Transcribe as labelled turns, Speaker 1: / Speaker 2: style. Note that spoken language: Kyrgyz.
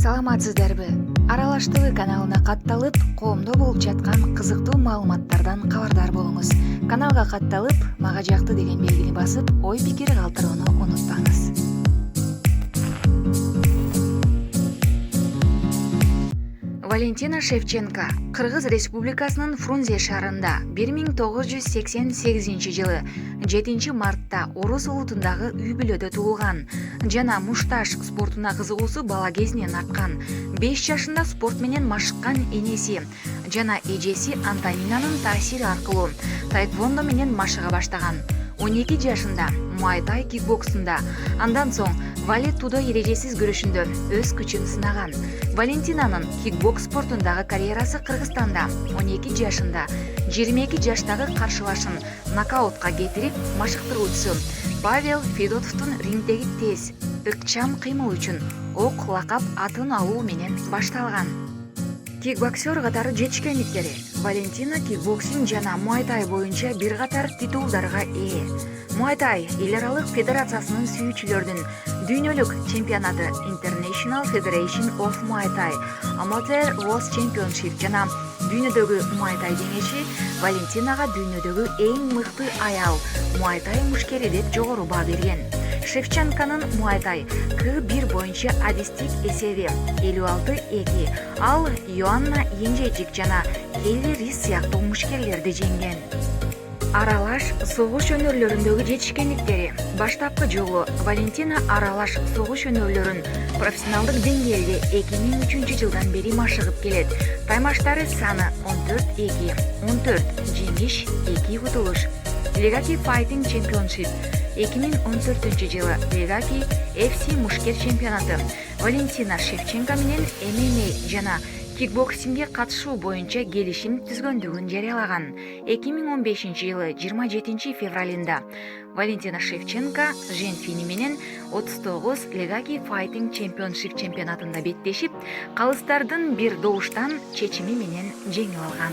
Speaker 1: Саламатсыздарбы? Аралаш ТВ каналына катталып, коомдо болуп жаткан кызыктуу маалыматтардан кабардар болуңуз. Каналга катталып, мага жакты деген белгини басып, ой-пикир калтырууну унутпаңыз. Валентина Шевченко Кыргыз Республикасынын Фрунзе шаарында 1988-жылы 7 мартта Орус улутундагы үй-бүлөдө туулган жана мушташ спортуна кызыгуусу бала кезинен арткан. 5 жашында спорт менен машыккан энеси жана эжеси Антонинанын таасири аркылуу таэквондо менен машыга баштаган. 12 жашында муай-тай кикбоксунда, андан соң валет-тудо эрежесиз күрөшүндө өз күчүн сынаган. Валентинанын кикбокс спортундагы карьерасы Кыргызстанда 12 жашында 22 жаштагы каршылашын нокаутка кетирип, машыктыруучусу Павел Федотовдун рингдеги тез, ыкчам кыймыл үчүн ок лакап атын алуу менен башталган. Кикбоксер катары жетишкендиктери: Валентина кикбоксинг жана муай-тай боюнча бир катар титулдарга ээ. Муай-тай эл аралык федерациясынын сүйүүчүлөрдүн дүйнөлүк чемпионаты International Federation of Muay Thai Amateur World Championship жана дүйнөдөгү муай-тай деңеши Валентинага дүйнөдөгү эң мыкты аял муай-тай мушкери деп жогору баа берген. Шевченконун муай-тай К1 боюнча адистик эсеби 56-2, ал Йоанна Енжейчик жана Келли Рис сыяктуу мушкерлерди жеңген. Аралаш согуш өнөрлөрүндөгү жетишкендиктери: баштапкы жолу Валентина аралаш согуш өнөрлөрүн профессионалдык деңгээлде 2003 жылдан бери машыгып келет. Таймаштары саны 14-2, 14 жеңиш, 2 утулуш. Legacy Fighting Championship 2014 жылы Legacy FC мушкер чемпионаты Валентина Шевченко менен MMA жана кикбоксингге катышуу боюнча келишим түзгөндүгүн жарыялаган. 2015 жылы 27 февралында Валентина Шевченко Женфини менен 39 Legacy Fighting Championship чемпионатында беттешип, калыстардын бир добуштан чечими менен жеңип алган.